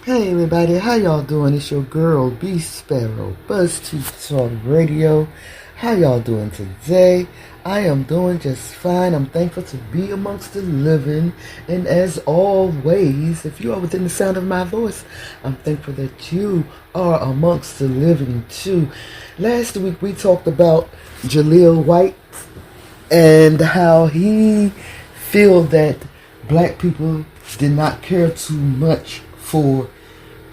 Hey everybody, how y'all doing? It's your girl, BeeSparrow, Buzzz Tweet Talk Radio. How y'all doing today? I am doing just fine. I'm thankful to be amongst the living. And as always, if you are within the sound of my voice, I'm thankful that you are amongst the living too. Last week we talked about Jaleel White and how he feel that black people did not care too much for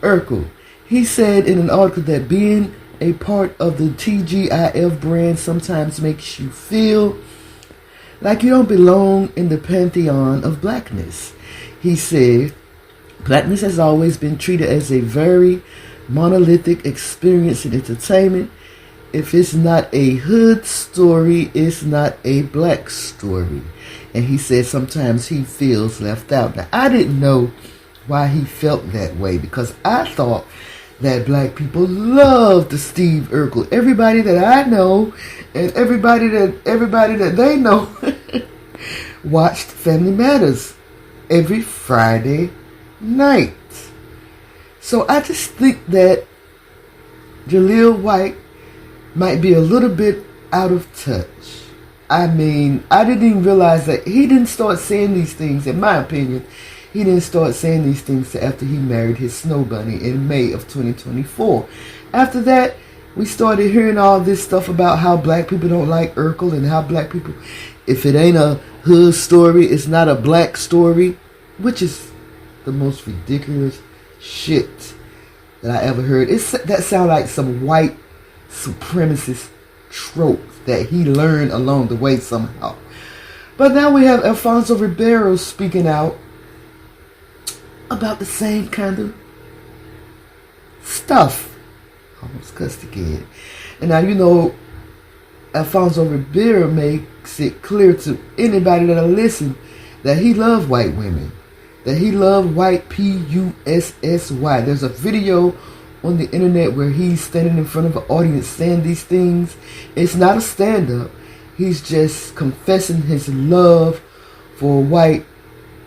Urkel. He said in an article that being a part of the TGIF brand sometimes makes you feel like you don't belong in the pantheon of blackness. He said, blackness has always been treated as a very monolithic experience in entertainment. If it's not a hood story, it's not a black story. And he said sometimes he feels left out. Now, I didn't know why he felt that way, because I thought that black people love the Steve Urkel. Everybody that I know and everybody that they know watched Family Matters every Friday night. So I just think that Jaleel White might be a little bit out of touch. I mean, I didn't even realize that he didn't start saying these things, in my opinion. He didn't start saying these things after he married his snow bunny in May of 2024. After that, we started hearing all this stuff about how black people don't like Urkel and how black people, if it ain't a hood story, it's not a black story, which is the most ridiculous shit that I ever heard. That sounds like some white supremacist trope that he learned along the way somehow. But now we have Alfonso Ribeiro speaking out about the same kind of stuff. Almost cussed again. And now, you know, Alfonso Ribeiro makes it clear to anybody that'll listen that he loves white women. That he loves white P-U-S-S-Y. There's a video on the internet where he's standing in front of an audience saying these things. It's not a stand-up. He's just confessing his love for white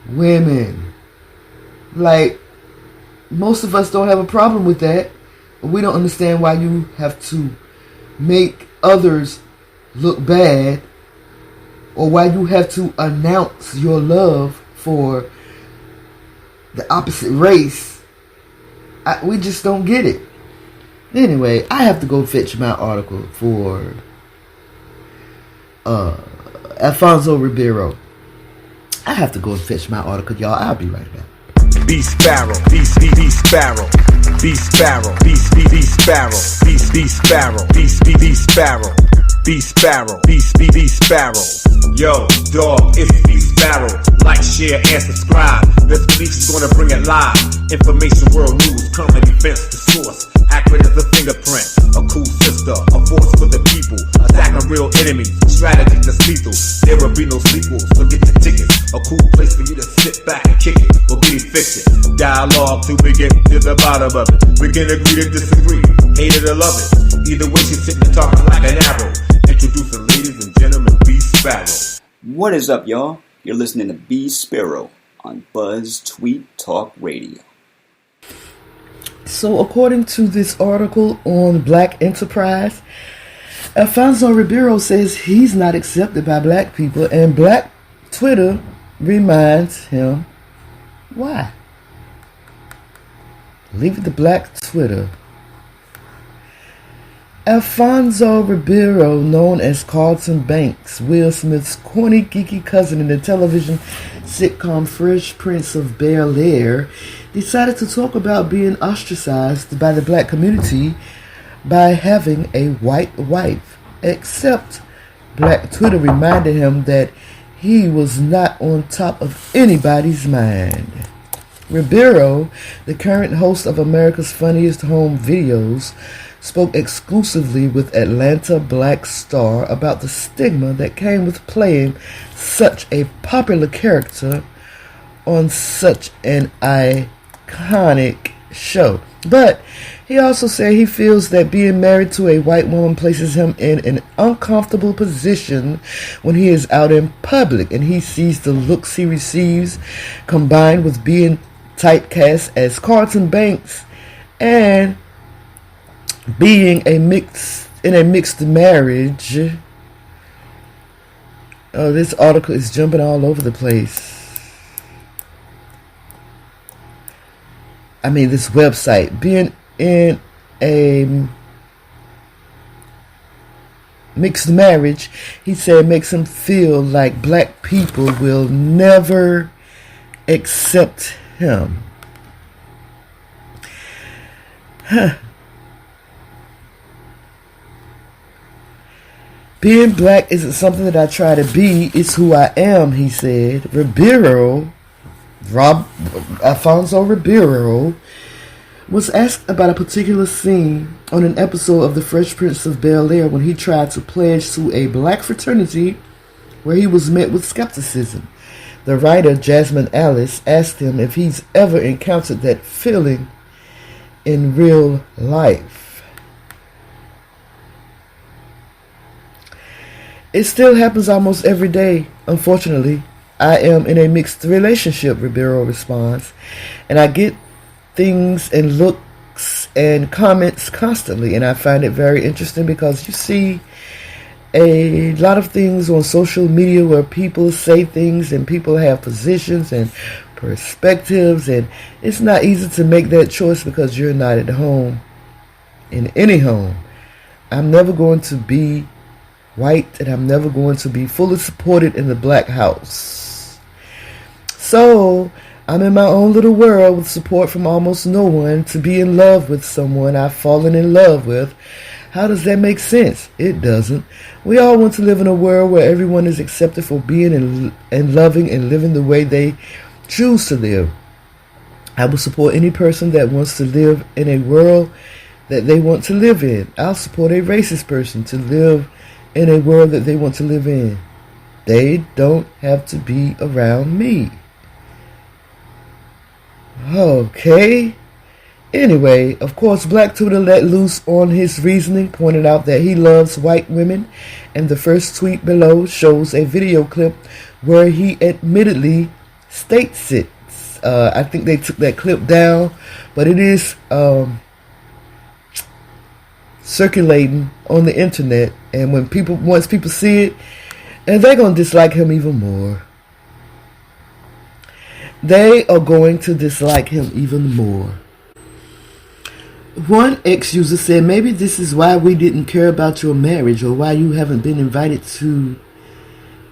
women. Like, most of us don't have a problem with that. We don't understand why you have to make others look bad, or why you have to announce your love for the opposite race. We just don't get it. Anyway, I have to go fetch my article for Alfonso Ribeiro. I have to go fetch my article, y'all. I'll be right back. BeeSparrow, BeeSparrow, BeeSparrow, BeeSparrow, BeeSparrow, BeeSparrow, BeeSparrow, BeeSparrow. Yo, dog, it's BeeSparrow. Like, share, and subscribe. This release is gonna bring it live. Information, world news, common defense, the source. Accurate as a fingerprint. A cool sister, a force for the people. Attacking real enemies, strategy that's lethal. There will be no sequels, so get your tickets. A cool place for you to sit back and kick it. Or be fiction. Dialogue till we get to the bottom of it. We can agree to disagree, hate it or love it. Either way, she's sitting and talking like an arrow. Introducing, ladies and gentlemen, BeeSparrow. What is up, y'all? You're listening to BeeSparrow on Buzzz Tweet Talk Radio. So, according to this article on Black Enterprise, Alfonso Ribeiro says he's not accepted by black people, and Black Twitter reminds him why. Leave it to Black Twitter. Alfonso Ribeiro, known as Carlton Banks, Will Smith's corny, geeky cousin in the television sitcom Fresh Prince of Bel-Air, decided to talk about being ostracized by the black community by having a white wife. Except Black Twitter reminded him that he was not on top of anybody's mind. Ribeiro, the current host of America's Funniest Home Videos, spoke exclusively with Atlanta Black Star about the stigma that came with playing such a popular character on such an iconic show. But he also said he feels that being married to a white woman places him in an uncomfortable position when he is out in public, and he sees the looks he receives combined with being typecast as Carlton Banks and being in a mixed marriage. Oh, this article is jumping all over the place. I mean, this website, being in a mixed marriage, he said, makes him feel like black people will never accept him. Being black isn't something that I try to be, it's who I am, he said. Alfonso Ribeiro was asked about a particular scene on an episode of The Fresh Prince of Bel-Air when he tried to pledge to a black fraternity where he was met with skepticism. The writer, Jasmine Alice, asked him if he's ever encountered that feeling in real life. It still happens almost every day, unfortunately. I am in a mixed relationship, Ribeiro responds, and I get things and looks and comments constantly, and I find it very interesting because you see a lot of things on social media where people say things and people have positions and perspectives, and it's not easy to make that choice because you're not at home, in any home. I'm never going to be white, and I'm never going to be fully supported in the black house. So I'm in my own little world with support from almost no one to be in love with someone I've fallen in love with. How does that make sense? It doesn't. We all want to live in a world where everyone is accepted for being and loving and living the way they choose to live. I will support any person that wants to live in a world that they want to live in. I'll support a racist person to live in a world that they want to live in. They don't have to be around me. Okay. Anyway, of course, Black Twitter let loose on his reasoning, pointed out that he loves white women, and the first tweet below shows a video clip where he admittedly states it. I think they took that clip down, but it is circulating on the internet, and once people see it, and they're gonna dislike him even more. They are going to dislike him even more. One ex-user said, maybe this is why we didn't care about your marriage or why you haven't been invited to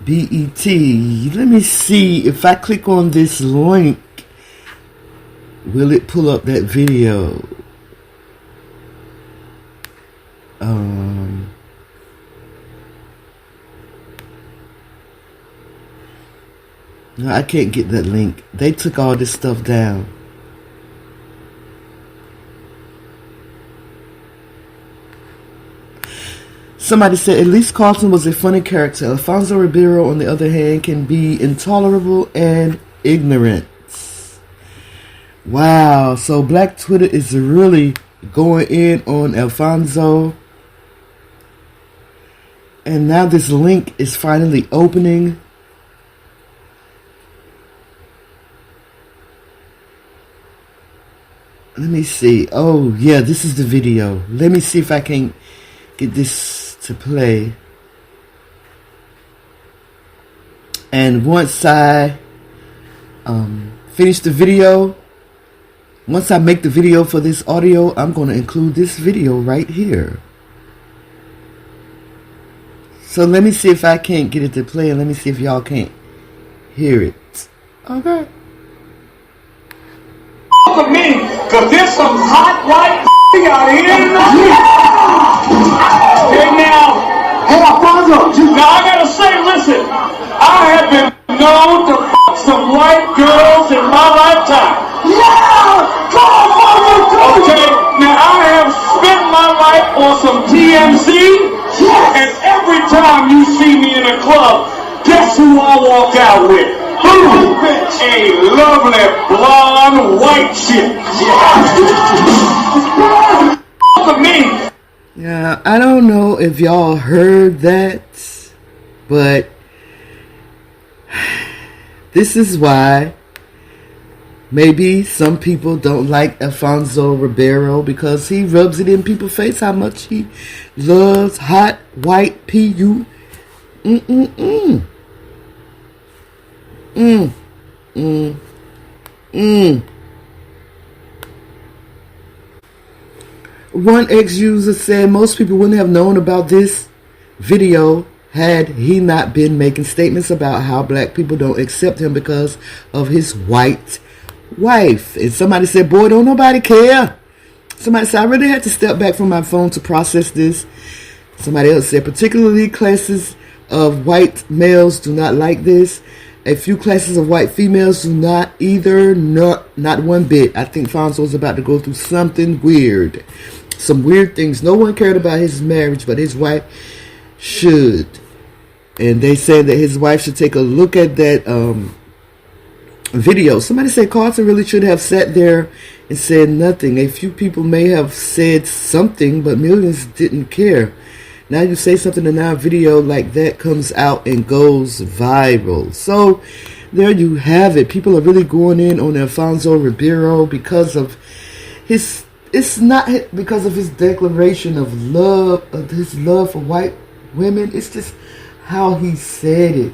BET. Let me see if I click on this link, will it pull up that video? No, I can't get that link. They took all this stuff down. Somebody said, at least Carlton was a funny character. Alfonso Ribeiro, on the other hand, can be intolerable and ignorant. Wow. So Black Twitter is really going in on Alfonso. And now this link is finally opening. Let me see. Oh, yeah, this is the video. Let me see if I can get this to play. And once I finish the video, once I make the video for this audio, I'm going to include this video right here. So let me see if I can't get it to play, and let me see if y'all can't hear it. Okay. Look at me, cause there's some hot white out here. Hey now, hey Alfonso, now I gotta say, listen, I have been known to fuck some white girls in my lifetime. Yeah, come on, Alfonso. Okay, now I have spent my life on some TMZ, and every time you see me in a club, guess who I walk out with? A lovely blonde white chick. Look at me. Yeah, I don't know if y'all heard that, but this is why Maybe some people don't like Alfonso Ribeiro because he rubs it in people's face how much he loves hot white P.U. One ex-user said most people wouldn't have known about this video had he not been making statements about how black people don't accept him because of his white wife. And somebody said, boy, don't nobody care. Somebody said, I really had to step back from my phone to process this. Somebody else said, particularly classes of white males do not like this. A few classes of white females do not either, not one bit. I think Fonzo's about to go through something weird. Some weird things. No one cared about his marriage, but his wife should. And they said that his wife should take a look at that video. Somebody said Carlton really should have sat there and said nothing. A few people may have said something, but millions didn't care. Now you say something and now a video like that comes out and goes viral. So there you have it. People are really going in on Alfonso Ribeiro because of his, it's not because of his declaration of love, of his love for white women. It's just how he said it,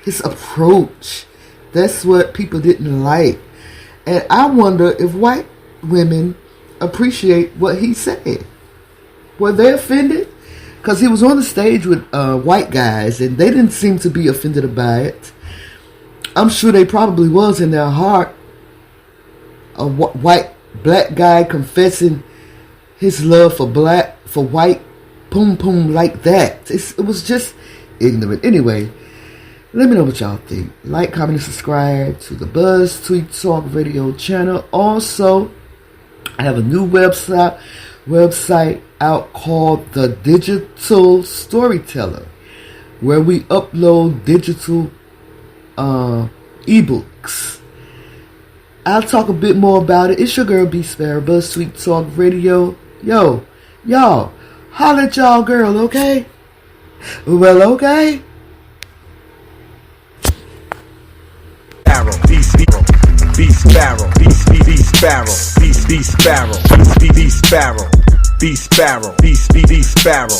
his approach. That's what people didn't like. And I wonder if white women appreciate what he said. Were they offended? Because he was on the stage with white guys and they didn't seem to be offended by it. I'm sure they probably was in their heart. A black guy confessing his love for white poom like that. It was just ignorant. Anyway, let me know what y'all think. Like, comment, and subscribe to the Buzzz Tweet Talk Radio channel. Also, I have a new website out called The Digital Storyteller, where we upload digital ebooks. I'll talk a bit more about it. It's your girl BeeSparrow, Buzzz Tweet Talk Radio. Yo, y'all, holla at y'all girl, okay? Well, okay. BeeSparrow, BeeSparrow.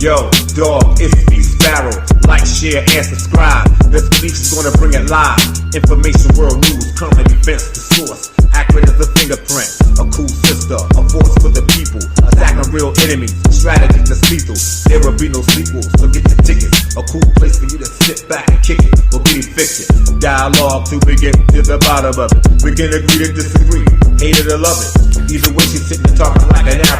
Yo, dog, it's BeeSparrow. Like, share, and subscribe. This belief is gonna bring it live. Information, world news, current events, the source. Accurate as a fingerprint. A cool sister, a force for the people. Attacking real enemies, strategy that's lethal. There will be no sequels, so get your tickets. A cool place for you to sit back and kick it. Forgetting fiction. Dialogue till we get to the bottom of it. We can agree to disagree, hate it or love it. Either way, she's sitting and talking like an arrow.